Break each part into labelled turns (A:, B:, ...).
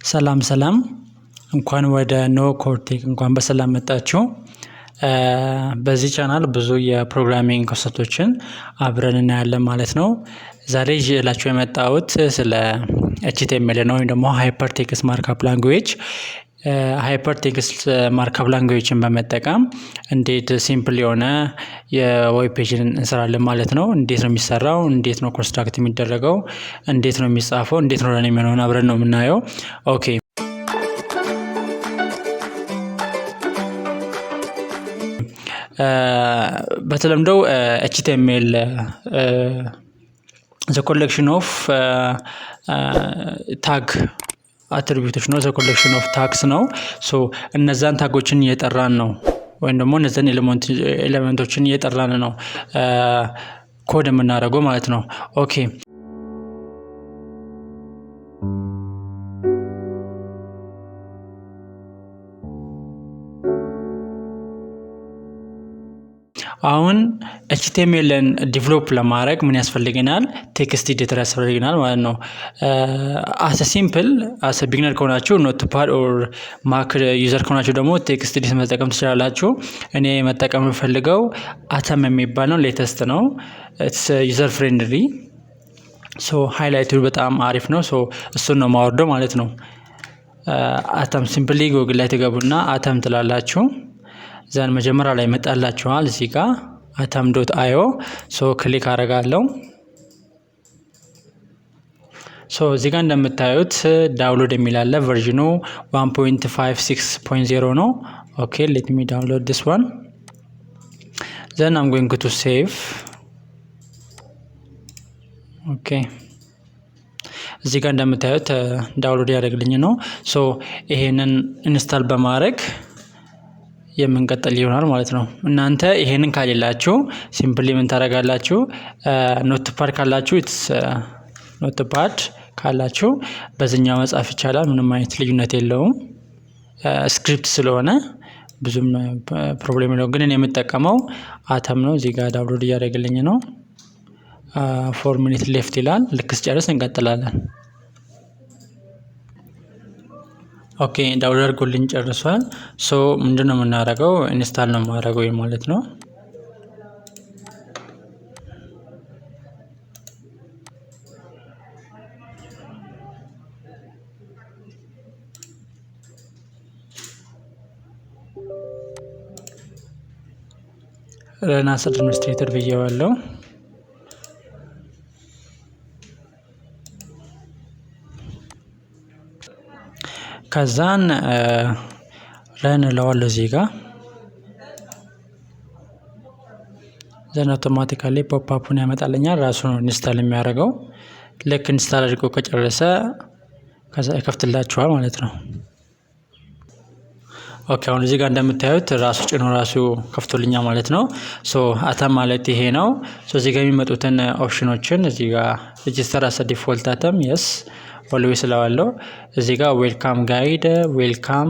A: ሰላም ሰላም እንኳን ወደ ኖ ኮርቴክ እንኳን በሰላም መጣችሁ። በዚህ ቻናል ብዙ የፕሮግራሚንግ ኮንሰፕቶችን አብረን እናያለን ማለት ነው። ዛሬ ይዤላችሁ የመጣሁት ስለ HTML ነው ወይም ደግሞ ሃይፐርቴክስት ማርክአፕ ላንጉዌጅ። ሃይፐርቴክስት ማርክአፕ ላንጉዌጅን በመጠቀም እንዴት ሲምፕል የሆነ የዌብ ፔጅን እንሰራለን ማለት ነው። እንዴት ነው የሚሰራው፣ እንዴት ነው ኮንስትራክት የሚደረገው፣ እንዴት ነው የሚጻፈው፣ እንዴት ነው ረን የሚሆነው አብረን ነው የምናየው። ኦኬ በተለምዶ HTML the collection of tag attributes ነው the collection of tags ነው። ሶ እነዛን ታጎችን እየጠራን ነው ወይም ደግሞ እነዛን ኤሌመንቶችን እየጠራን ነው ኮድ የምናደርገው ማለት ነው። ኦኬ አሁን HTMLን ዲቨሎፕ ለማድረግ ምን ያስፈልገናል? ቴክስት ኤዲተር ያስፈልገናል ማለት ነው። አስ ቢግነር ከሆናችሁ ኖትፓድ ኦር ማክ ዩዘር ከሆናችሁ ደግሞ ቴክስት ኤዲተር መጠቀም ትችላላችሁ። እኔ መጠቀም የምፈልገው አተም የሚባል ነው። ሌተስት ነው። ኢትስ ዩዘር ፍሬንድሊ ሶ ሃይላይቱ በጣም አሪፍ ነው። ሶ እሱን ነው ማወርደው ማለት ነው። አተም ሲምፕሊ ጉግል ላይ ትገቡና አተም ትላላችሁ። ዘን መጀመሪያ ላይ መጣላችኋል እዚህ ጋር atom.io ሶ ክሊክ አደርጋለሁ። ሶ እዚህ ጋር እንደምታዩት ዳውንሎድ የሚል አለ። ቨርዥኑ 1.56.0 ነው። ኦኬ ሌት ሚ ዳውንሎድ this one then I'm going to save ኦኬ እዚህ ጋር እንደምታዩት ዳውንሎድ ያደርግልኝ ነው። ሶ ይሄንን ኢንስታል በማድረግ የምንቀጥል ይሆናል ማለት ነው። እናንተ ይሄንን ካሌላችሁ ሲምፕሊ ምን ታደርጋላችሁ? ኖትፓድ ካላችሁ ኖትፓድ ካላችሁ በዚህኛው መጻፍ ይቻላል። ምንም አይነት ልዩነት የለውም። ስክሪፕት ስለሆነ ብዙም ፕሮብሌም የለውም። ግን እኔ የምጠቀመው አተም ነው። እዚህ ጋር ዳውንሎድ እያደረግልኝ ነው። 4 ሚኒት ሌፍት ይላል። ልክ ስጨርስ እንቀጥላለን። ኦኬ ዳውንሎድ አድርጎልኝ ጨርሷል። ሶ ምንድነው የምናደርገው? ኢንስታል ነው የማደርገው ማለት ነው። ረናስ አድሚኒስትሬተር ብዬዋለሁ። ከዛን ረን ለዋለ እዚህ ጋር ዘን አውቶማቲካሊ ፖፕ አፑን ያመጣልኛል። ራሱ ነው ኢንስታል የሚያደርገው። ልክ ኢንስታል አድርጎ ከጨረሰ ከዛ ይከፍትላችኋል ማለት ነው። ኦኬ አሁን እዚህ ጋር እንደምታዩት ራሱ ጭኖ ራሱ ከፍቶልኛል ማለት ነው። ሶ አተም ማለት ይሄ ነው። ሶ እዚህ ጋር የሚመጡትን ኦፕሽኖችን እዚህ ጋር ሬጂስተር አስ ዲፎልት አተም የስ ኦልዌይስ ስለዋለው እዚህ ጋር ዌልካም ጋይድ ዌልካም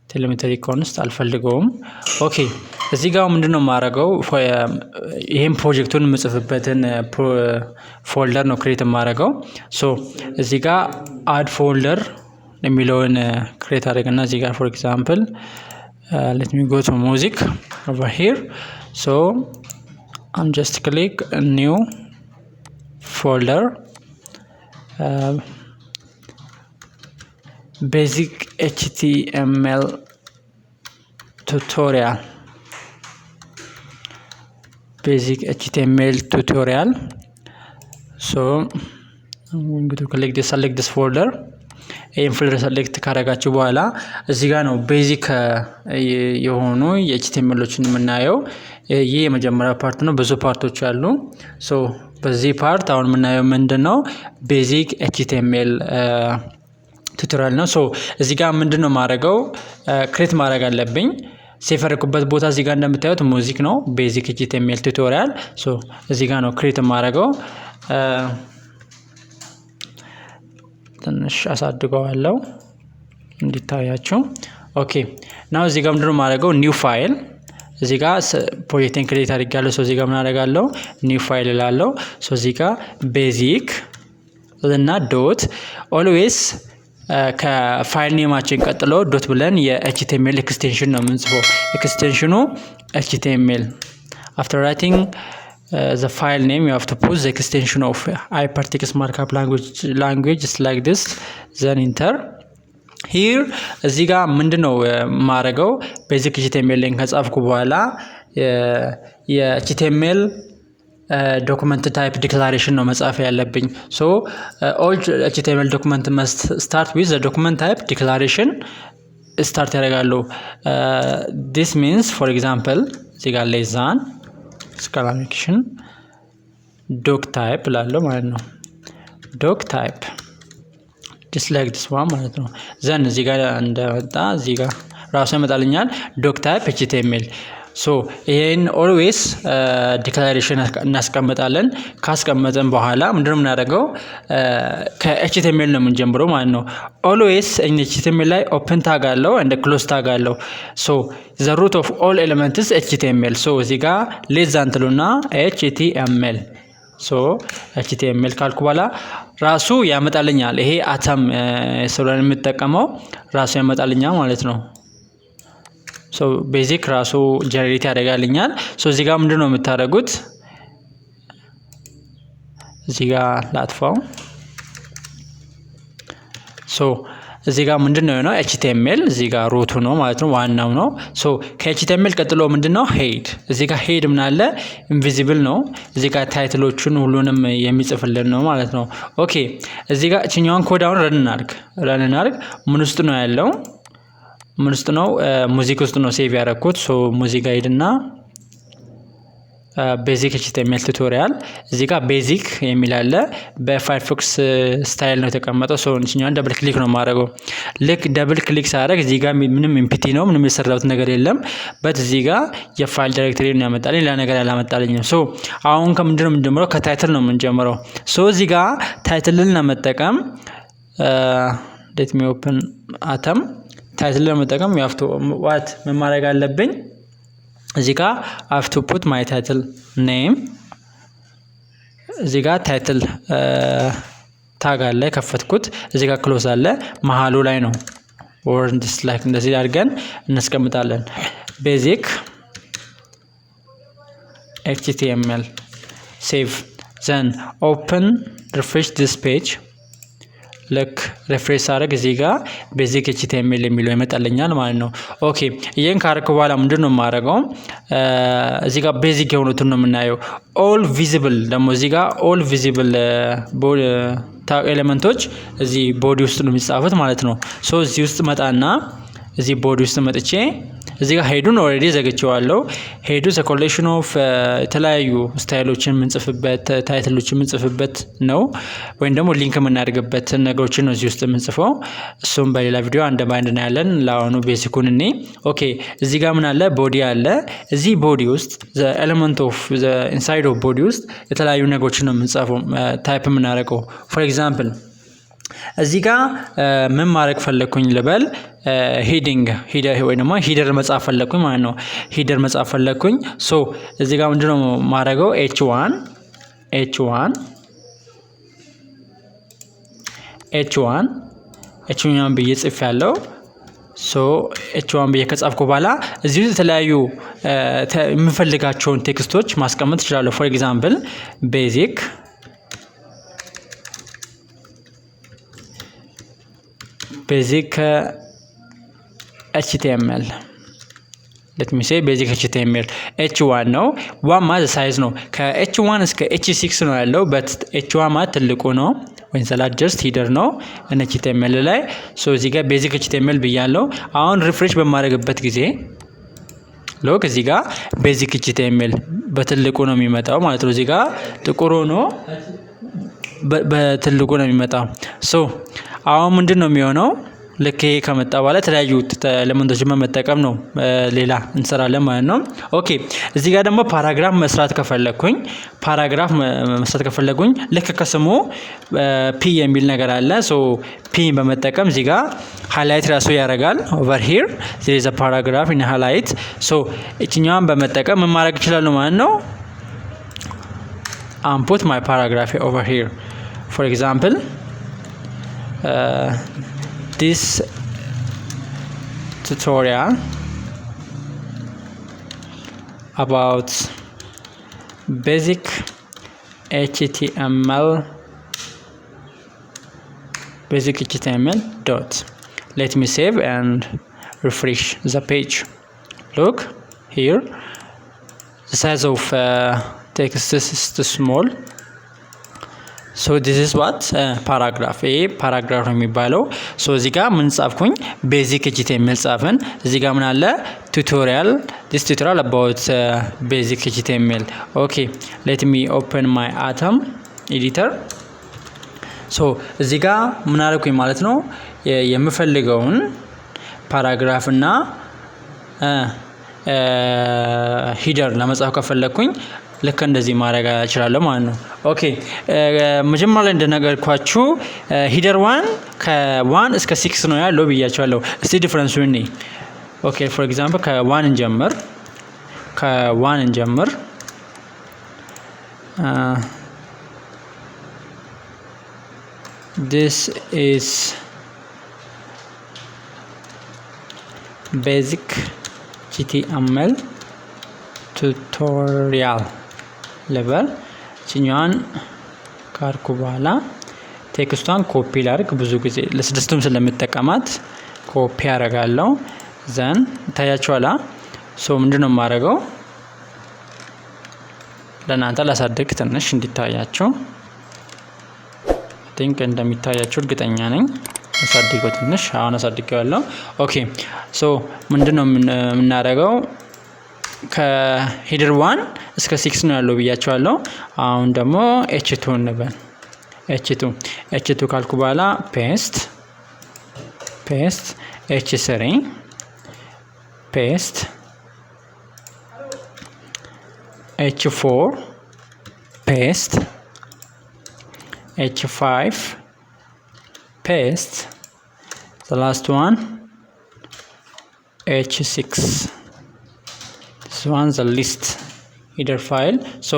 A: ቴሌሜትሪ ኮንስት አልፈልገውም። ኦኬ እዚህ ጋር ምንድነው ማረገው? ይሄን ፕሮጀክቱን የምጽፍበትን ፎልደር ነው ክሬት የማረገው። ሶ እዚህ ጋር አድ ፎልደር የሚለውን ክሬት አድርገና እዚህ ጋር ፎር ኤግዛምፕል let me go to music over here. So I'm just click a new folder basic HTML tutorial so I'm going to select this folder. ይሄን ፎልደር ሰሌክት ካደረጋችሁ በኋላ እዚህ ጋር ነው ቤዚክ የሆኑ የኤችቲኤምኤሎችን የምናየው። ይሄ የመጀመሪያው ፓርት ነው። ብዙ ፓርቶች አሉ። ሶ በዚህ ፓርት አሁን የምናየው ምንድነው? ቤዚክ ኤችቲኤምኤል ቱቶሪያል ነው። ሶ እዚህ ጋር ምንድነው ማድረገው? ክሬት ማድረግ አለብኝ። ሴቭ ያደረኩበት ቦታ እዚህ ጋር እንደምታዩት ሙዚክ ነው። ቤዚክ ኤችቲኤምኤል ቱቶሪያል ሶ እዚህ ጋር ነው ክሬት ማድረገው። ትንሽ አሳድገዋለሁ እንዲታያችሁ። ኦኬ ናው እዚህ ጋር ምንድነው ማድረገው? ኒው ፋይል እዚህ ጋር ፕሮጀክትን ክሬት አድርጋለሁ። ሶ እዚህ ጋር ምን አደርጋለሁ? ኒው ፋይል እላለሁ። ሶ እዚህ ጋር ቤዚክ እና ዶት ኦልዌይስ ከፋይል ኔማችን ቀጥሎ ዶት ብለን የኤችቲኤምኤል ኤክስቴንሽን ነው የምንጽፈው። ኤክስቴንሽኑ ኤችቲኤምኤል after writing the file name you have to put the extension of hypertext markup language is like this, then enter. here እዚህ ጋር ምንድነው ማረገው ቤዚክ ኤችቲኤምኤል ሊንክ ከጻፍኩ በኋላ የኤችቲኤምኤል document type declaration ነው መጻፍ ያለብኝ። so all HTML document must start with the document type declaration start ያደርጋሉ። this means for example እዚህ ጋር less than exclamation doc type ላለው ማለት ነው doc type just like this one ማለት ነው። then እዚህ ጋር እንደመጣ እዚህ ጋር ራሱ ያመጣልኛል doc type HTML። so ይሄን always declaration እናስቀምጣለን። ካስቀመጠን በኋላ ምንድነው የምናደርገው ከኤችቲኤምኤል ነው የምንጀምረው ማለት ነው። always ኤችቲኤምኤል ላይ open tag አለው and close tag አለው። so the root of all elements is HTML። so እዚህ ጋር less than ትሉና HTML so HTML ካልኩ በኋላ ራሱ ያመጣልኛል። ይሄ አተም ስለሆነ የምጠቀመው ራሱ ያመጣልኛል ማለት ነው። so basic ራሱ ጀነሬት ያደርጋልኛል። so እዚህ ጋር ምንድነው የምታደርጉት እዚህ ጋር ላጥፋው። so እዚህ ጋር ምንድነው ነው HTML እዚህ ጋር ሩቱ ነው ማለት ነው ዋናው ነው። so ከHTML ቀጥሎ ምንድነው ሄድ እዚህ ጋር ሄድ ምን አለ ኢንቪዚብል ነው። እዚህ ጋር ታይትሎቹን ሁሉንም የሚጽፍልን ነው ማለት ነው። ኦኬ እዚህ ጋር እኛውን ኮድ አሁን ረን እናድርግ ምን ውስጥ ነው ያለው ምን ውስጥ ነው ሙዚክ ውስጥ ነው ሴቭ ያደረኩት። ሶ ሙዚቃ ሄድና ቤዚክ ኤችቲኤምኤል ቱቶሪያል እዚህ ጋር ቤዚክ የሚል አለ በፋየርፎክስ ስታይል ነው የተቀመጠው። ሶ እንችኛውን ደብል ክሊክ ነው ማድረገው። ልክ ደብል ክሊክ ሳደርግ እዚህ ጋር ምንም ኤምፒቲ ነው ምንም የሰራሁት ነገር የለም። በት እዚህ ጋር የፋይል ዳይሬክተሪ ነው ያመጣልኝ ሌላ ነገር ያላመጣልኝም። ሶ አሁን ከምንድነው የምንጀምረው ከታይትል ነው የምንጀምረው። ሶ እዚህ ጋር ታይትልን ለመጠቀም let me open atom ታይትል ለመጠቀም you have to what ምን ማድረግ አለብኝ እዚህ ጋር I have to put my title name እዚህ ጋር ታይትል ታግ አለ ከፈትኩት እዚህ ጋር ክሎዝ አለ መሃሉ ላይ ነው or dislike እንደዚህ አድርገን እናስቀምጣለን። basic HTML save then open refresh this page ለክ ሪፍሬሽ አድርግ እዚህ ጋር ቤዚክ ኤችቲኤምኤል የሚለው ይመጣልኛል ማለት ነው። ኦኬ ይሄን ካርኩ በኋላ ምንድነው ማረጋው እዚህ ጋር ቤዚክ የሆኑትን ነው የምናየው። ኦል ቪዚብል ደግሞ እዚህ ጋር ኦል ቪዚብል ኤሌመንቶች እዚህ ቦዲ ውስጥ ነው የሚጻፉት ማለት ነው። ሶ እዚህ ውስጥ መጣና እዚህ ቦዲ ውስጥ መጥቼ እዚህ ጋር ሄዱን ኦሬዲ ዘግቼዋለሁ። ሄዱ ዘ ኮሌክሽን ኦፍ የተለያዩ ስታይሎችን የምንጽፍበት ታይትሎችን የምንጽፍበት ነው ወይም ደግሞ ሊንክ የምናደርግበት ነገሮችን ነው እዚህ ውስጥ የምንጽፈው። እሱም በሌላ ቪዲዮ አንድ ባንድ ነው ያለን። ለአሁኑ ቤሲኩን እኔ ኦኬ እዚህ ጋር ምን አለ ቦዲ አለ። እዚህ ቦዲ ውስጥ ዘ ኤሌመንት ኦፍ ዘ ኢንሳይድ ኦፍ ቦዲ ውስጥ የተለያዩ ነገሮችን ነው የምንጽፈው ታይፕ የምናደርገው። ፎር ኤግዛምፕል እዚህ ጋር ምን ማድረግ ፈለኩኝ ልበል ሄዲንግ ወይ ደግሞ ሂደር መጻፍ ፈለኩኝ ማለት ነው። ሂደር መጻፍ ፈለኩኝ። ሶ እዚህ ጋር ምንድነው ማድረገው h1 h1 ብዬ ጽፍ ያለው ሶ h1 ብዬ ከጻፍኩ በኋላ እዚህ ውስጥ የተለያዩ የምፈልጋቸውን ቴክስቶች ማስቀመጥ እችላለሁ። ፎር ኤግዛምፕል ቤዚክ HTML let me say basic HTML h1 ነው 1 ማለት ሳይዝ ነው ከh1 እስከ h6 ነው ያለው but h1 ማለት ትልቁ ነው ወይስ ላርጀስት ሂደር ነው HTML ላይ ሶ እዚህ ጋር basic HTML ብያለሁ። አሁን ሪፍሬሽ በማድረግበት ጊዜ ሎክ እዚህ ጋር basic HTML በትልቁ ነው የሚመጣው ማለት ነው። እዚህ ጋር ጥቁር ሆኖ በትልቁ ነው የሚመጣው። ሶ አሁን ምንድነው የሚሆነው ልክ ይሄ ከመጣ በኋላ የተለያዩ ኤሌመንቶችን መጠቀም ነው ሌላ እንሰራለን ማለት ነው። ኦኬ እዚህ ጋር ደግሞ ፓራግራፍ መስራት ከፈለኩኝ ልክ ከስሙ ፒ የሚል ነገር አለ። ሶ ፒ በመጠቀም እዚህ ጋር ሃይላይት ራሱ ያደርጋል። ኦቨር ሂር there is a paragraph in highlight ሶ እቺኛውን በመጠቀም ምን ማድረግ ይችላል ማለት ነው put my paragraph over here for example this tutorial about basic HTML dot. Let me save and refresh the page. Look here, the size of text is too small. So this is what paragraph paragraph ነው የሚባለው። ሶ እዚህ ጋር ምን ጻፍኩኝ? basic HTML ጻፈን። እዚህ ጋር ምን አለ? tutorial, this tutorial about basic HTML. okay, let me open my atom editor. ሶ እዚህ ጋር ምን አደረኩኝ ማለት ነው? የምፈልገውን ፓራግራፍ እና ሂደር ለመጻፍ ከፈለኩኝ ልክ እንደዚህ ማድረግ እችላለሁ ማለት ነው። ኦኬ መጀመሪያ ላይ እንደነገርኳችሁ ሂደር 1 ከ1 እስከ 6 ነው ያለው ብያችኋለሁ። እስቲ ዲፈረንሱን እኔ ኦኬ ፎር ኤግዛምፕል ከ1 እንጀምር this is basic HTML tutorial level ቺኛን ካርኩ በኋላ ቴክስቷን ኮፒ ላድርግ። ብዙ ጊዜ ለስድስቱም ስለምጠቀማት ኮፒ አደርጋለሁ። ዘን ታያችኋላ። ሶ ምንድነው የማደርገው? ለእናንተ ላሳድግ ትንሽ እንዲታያችሁ። ቲንክ እንደሚታያችሁ እርግጠኛ ነኝ። አሳድገው ትንሽ አሁን አሳድገዋለሁ። ኦኬ ሶ ምንድነው የምናደርገው? ከሂደር 1 እስከ 6 ነው ያለው ብያችኋለሁ። አሁን ደግሞ h2 እንበል። h2 ካልኩ በኋላ ፔስት h3 ፔስት h4 ፔስት h5 paste, the last one h6. this one the list header file. so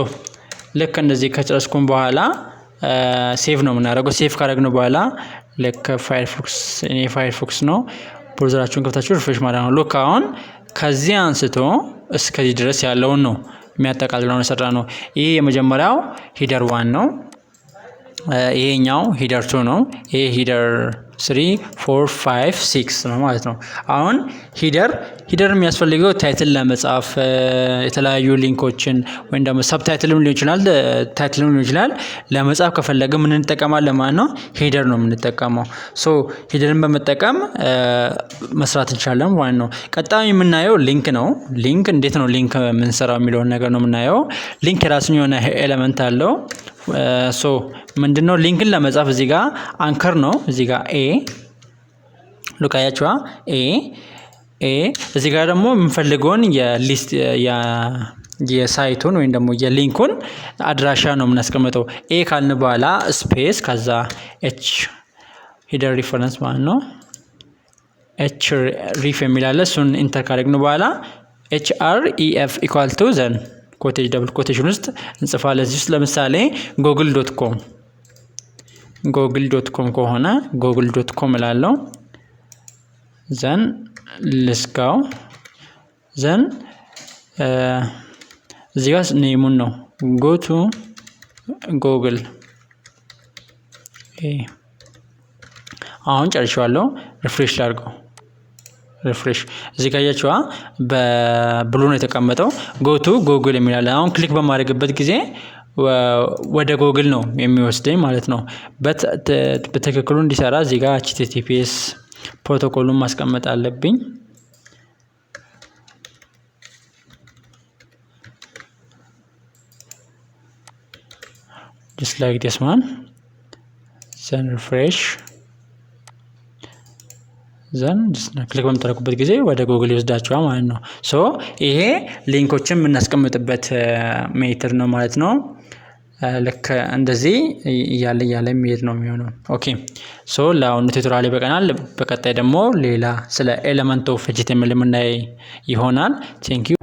A: ልክ እንደዚህ ከጨረስኩኝ በኋላ ሴቭ ነው የምናደርገው። ሴቭ ካደረግነው በኋላ ልክ ፋየርፎክስ ነው ብራውዘራችሁን ከፍታችሁ ሪፍሬሽ ማድረግ ነው። ሉክ አሁን ከዚህ አንስቶ እስከዚህ ድረስ ያለውን ነው የሚያጠቃልለው ነው ሰራ ነው። ይሄ የመጀመሪያው ሂደር 1 ነው። ይሄኛው ሂደር 2 ነው። ይሄ ሂደር 3 4 5 6 ነው ማለት ነው። አሁን ሂደር የሚያስፈልገው ታይትል ለመጻፍ የተለያዩ ሊንኮችን ወይም ደግሞ ሰብታይትልም ሊሆን ይችላል ታይትልም ሊሆን ይችላል ለመጻፍ ከፈለገ ምን እንጠቀማለን ማለት ነው? ሂደር ነው የምንጠቀመው። ሶ ሂደርን በመጠቀም መስራት እንችላለን ማለት ነው። ቀጣይ የምናየው ሊንክ ነው። ሊንክ እንዴት ነው ሊንክ የምንሰራው የሚለውን ነገር ነው የምናየው። ሊንክ የራሱን የሆነ ኤሌመንት አለው። ሶ ምንድነው ሊንክን ለመጻፍ እዚህ ጋር አንከር ነው። እዚህ ጋር ኤ ሉካያችዋ ኤ እዚህ ጋር ደግሞ የምንፈልገውን የሊስት የሳይቱን ወይም ደግሞ የሊንኩን አድራሻ ነው የምናስቀምጠው። ኤ ካልን በኋላ ስፔስ ከዛ ኤች ሂደር ሪፈረንስ ማለት ነው። ኤች ሪፍ የሚላለ እሱን ኢንተር ካደረግን በኋላ ኤች አር ኢ ኤፍ ኢኳል ቱ ዘን ኮቴጅ ደብል ኮቴሽን ውስጥ እንጽፋለን። እዚህ ውስጥ ለምሳሌ google.com ከሆነ google.com እላለሁ። ዘን ልስጋው ዘን እዚህ ጋር ኔሙን ነው go to google። አሁን ጨርሻለሁ። ሪፍሬሽ ላድርገው። ሪፍሬሽ እዚህ ጋር ያያችኋ በብሉ ነው የተቀመጠው። go to google የሚላል አሁን ክሊክ በማድረግበት ጊዜ ወደ google ነው የሚወስደኝ ማለት ነው። በትክክሉ እንዲሰራ እዚህ ጋር https ፕሮቶኮሉን ማስቀመጥ አለብኝ። just like this one then refresh ዘን ክሊክ በምታደርጉበት ጊዜ ወደ ጉግል ይወስዳችኋል ማለት ነው። ሶ ይሄ ሊንኮችን የምናስቀምጥበት ሜተድ ነው ማለት ነው። ልክ እንደዚህ እያለ የሚሄድ ነው የሚሆነው። ኦኬ ሶ ለአሁኑ ቱቶሪያል ይበቃናል። በቀጣይ ደግሞ ሌላ ስለ ኤሌመንት ኦፍ ኤችቲኤምኤል የምናይ ይሆናል። ቴንክ ዩ